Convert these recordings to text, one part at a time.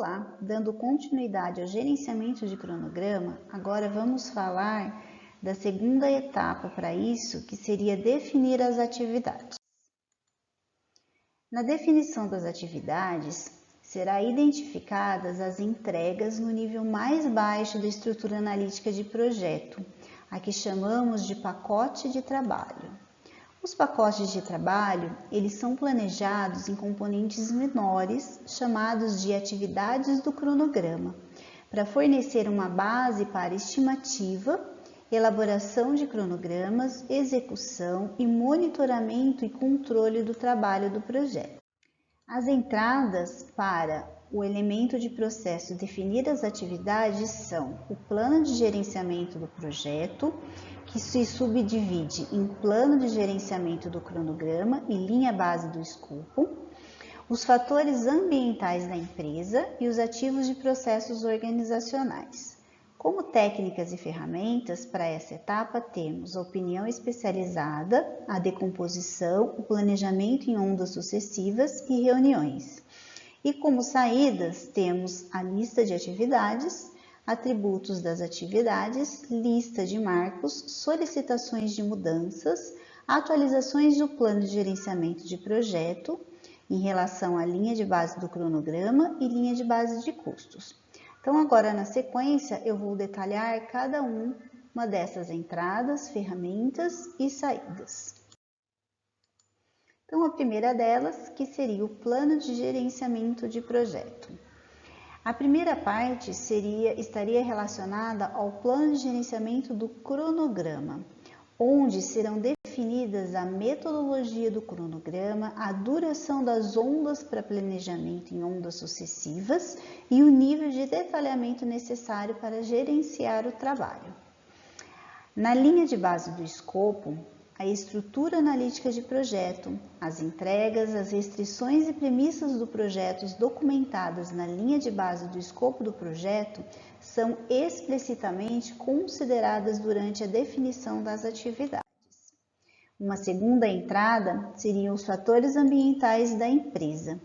Olá, dando continuidade ao gerenciamento de cronograma, agora vamos falar da segunda etapa para isso, que seria definir as atividades. Na definição das atividades, será identificadas as entregas no nível mais baixo da estrutura analítica de projeto, a que chamamos de pacote de trabalho. Os pacotes de trabalho, eles são planejados em componentes menores, chamados de atividades do cronograma, para fornecer uma base para estimativa, elaboração de cronogramas, execução e monitoramento e controle do trabalho do projeto. As entradas para o elemento de processo definir as atividades são o plano de gerenciamento do projeto, que se subdivide em plano de gerenciamento do cronograma e linha base do escopo, os fatores ambientais da empresa e os ativos de processos organizacionais. Como técnicas e ferramentas para essa etapa temos a opinião especializada, a decomposição, o planejamento em ondas sucessivas e reuniões. E como saídas temos a lista de atividades, atributos das atividades, lista de marcos, solicitações de mudanças, atualizações do plano de gerenciamento de projeto em relação à linha de base do cronograma e linha de base de custos. Então, agora na sequência, eu vou detalhar cada uma dessas entradas, ferramentas e saídas. Então, a primeira delas, que seria o plano de gerenciamento de projeto. A primeira parte estaria relacionada ao plano de gerenciamento do cronograma, onde serão definidas a metodologia do cronograma, a duração das ondas para planejamento em ondas sucessivas e o nível de detalhamento necessário para gerenciar o trabalho. Na linha de base do escopo, a estrutura analítica de projeto, as entregas, as restrições e premissas do projeto documentadas na linha de base do escopo do projeto são explicitamente consideradas durante a definição das atividades. Uma segunda entrada seriam os fatores ambientais da empresa.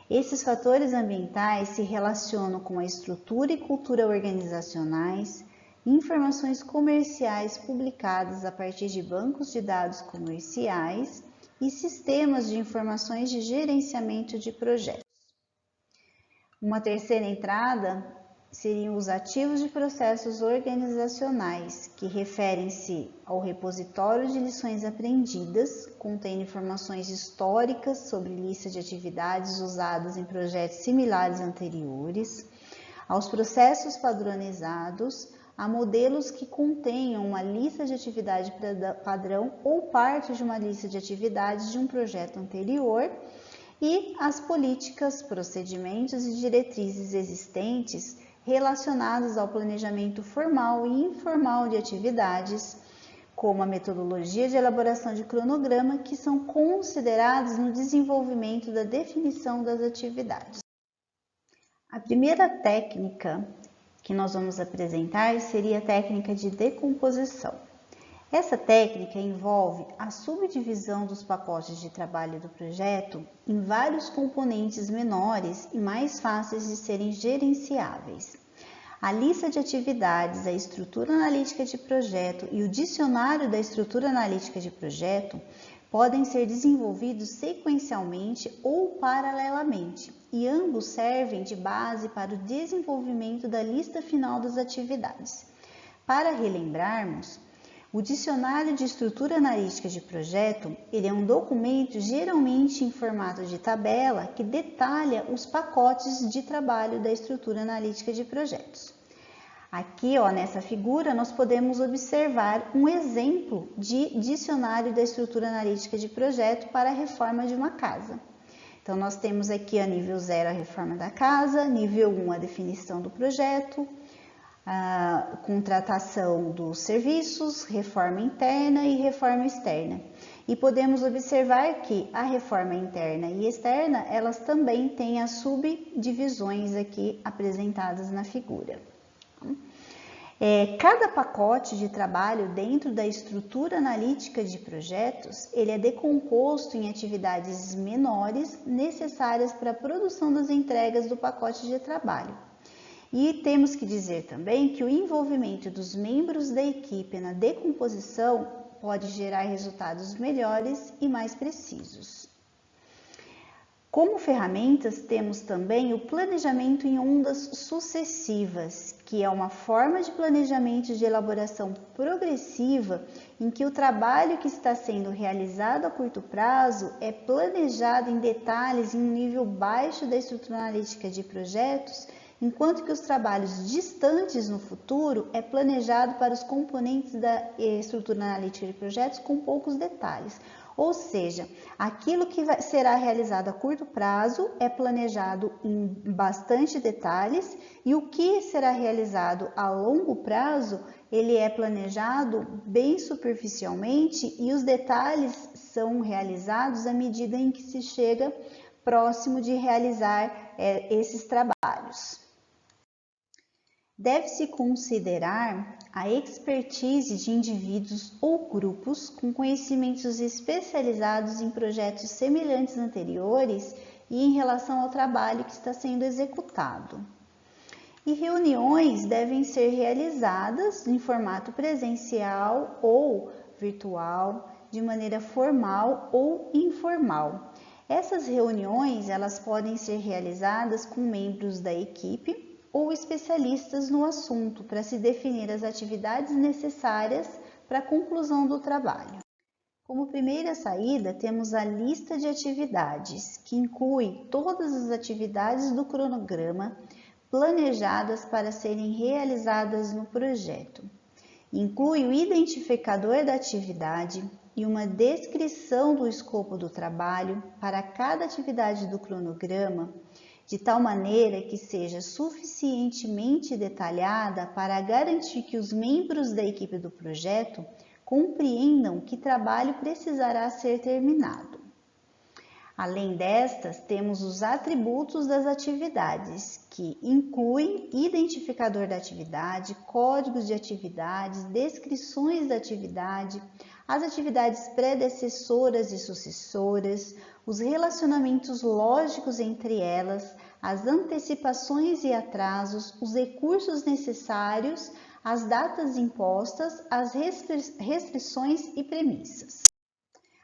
Esses fatores ambientais se relacionam com a estrutura e cultura organizacionais, informações comerciais publicadas a partir de bancos de dados comerciais e sistemas de informações de gerenciamento de projetos. Uma terceira entrada seriam os ativos de processos organizacionais, que referem-se ao repositório de lições aprendidas, contém informações históricas sobre lista de atividades usadas em projetos similares anteriores, aos processos padronizados, a modelos que contenham uma lista de atividade padrão ou parte de uma lista de atividades de um projeto anterior e as políticas, procedimentos e diretrizes existentes relacionados ao planejamento formal e informal de atividades, como a metodologia de elaboração de cronograma, que são considerados no desenvolvimento da definição das atividades. A primeira técnica que nós vamos apresentar seria a técnica de decomposição. Essa técnica envolve a subdivisão dos pacotes de trabalho do projeto em vários componentes menores e mais fáceis de serem gerenciáveis. A lista de atividades, a estrutura analítica de projeto e o dicionário da estrutura analítica de projeto podem ser desenvolvidos sequencialmente ou paralelamente, e ambos servem de base para o desenvolvimento da lista final das atividades. Para relembrarmos, o dicionário de estrutura analítica de projeto, ele é um documento geralmente em formato de tabela que detalha os pacotes de trabalho da estrutura analítica de projetos. Aqui, nessa figura, nós podemos observar um exemplo de dicionário da estrutura analítica de projeto para a reforma de uma casa. Então, nós temos aqui a nível 0 a reforma da casa, nível 1 a definição do projeto, a contratação dos serviços, reforma interna e reforma externa. E podemos observar que a reforma interna e externa, elas também têm as subdivisões aqui apresentadas na figura. Cada pacote de trabalho dentro da estrutura analítica de projetos, ele é decomposto em atividades menores necessárias para a produção das entregas do pacote de trabalho. E temos que dizer também que o envolvimento dos membros da equipe na decomposição pode gerar resultados melhores e mais precisos. Como ferramentas, temos também o planejamento em ondas sucessivas, que é uma forma de planejamento de elaboração progressiva em que o trabalho que está sendo realizado a curto prazo é planejado em detalhes em um nível baixo da estrutura analítica de projetos, enquanto que os trabalhos distantes no futuro é planejado para os componentes da estrutura analítica de projetos com poucos detalhes. Ou seja, aquilo que será realizado a curto prazo é planejado em bastante detalhes e o que será realizado a longo prazo, ele é planejado bem superficialmente e os detalhes são realizados à medida em que se chega próximo de realizar esses trabalhos. Deve-se considerar a expertise de indivíduos ou grupos com conhecimentos especializados em projetos semelhantes anteriores e em relação ao trabalho que está sendo executado. E reuniões devem ser realizadas em formato presencial ou virtual, de maneira formal ou informal. Essas reuniões, elas podem ser realizadas com membros da equipe ou especialistas no assunto para se definir as atividades necessárias para a conclusão do trabalho. Como primeira saída, temos a lista de atividades, que inclui todas as atividades do cronograma planejadas para serem realizadas no projeto. Inclui o identificador da atividade e uma descrição do escopo do trabalho para cada atividade do cronograma, de tal maneira que seja suficientemente detalhada para garantir que os membros da equipe do projeto compreendam que trabalho precisará ser terminado. Além destas, temos os atributos das atividades, que incluem identificador da atividade, códigos de atividades, descrições da atividade, as atividades predecessoras e sucessoras, os relacionamentos lógicos entre elas, as antecipações e atrasos, os recursos necessários, as datas impostas, as restrições e premissas.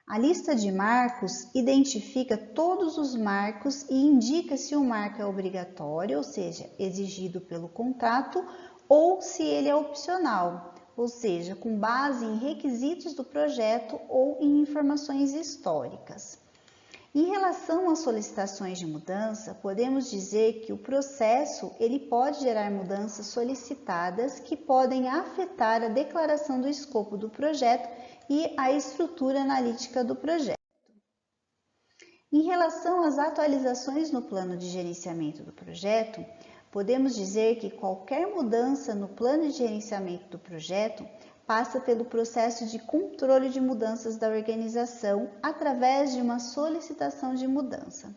A lista de marcos identifica todos os marcos e indica se o marco é obrigatório, ou seja, exigido pelo contrato, ou se ele é opcional, ou seja, com base em requisitos do projeto ou em informações históricas. Em relação às solicitações de mudança, podemos dizer que o processo ele pode gerar mudanças solicitadas que podem afetar a declaração do escopo do projeto e a estrutura analítica do projeto. Em relação às atualizações no plano de gerenciamento do projeto, podemos dizer que qualquer mudança no plano de gerenciamento do projeto passa pelo processo de controle de mudanças da organização através de uma solicitação de mudança.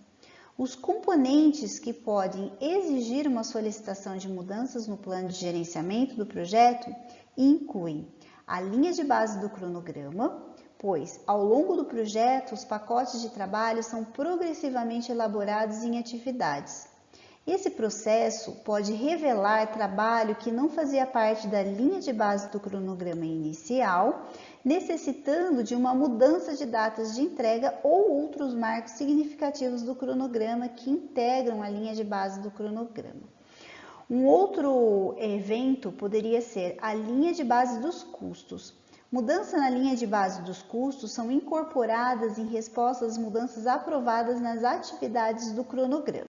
Os componentes que podem exigir uma solicitação de mudanças no plano de gerenciamento do projeto incluem a linha de base do cronograma, pois ao longo do projeto os pacotes de trabalho são progressivamente elaborados em atividades. Esse processo pode revelar trabalho que não fazia parte da linha de base do cronograma inicial, necessitando de uma mudança de datas de entrega ou outros marcos significativos do cronograma que integram a linha de base do cronograma. Um outro evento poderia ser a linha de base dos custos. Mudanças na linha de base dos custos são incorporadas em resposta às mudanças aprovadas nas atividades do cronograma.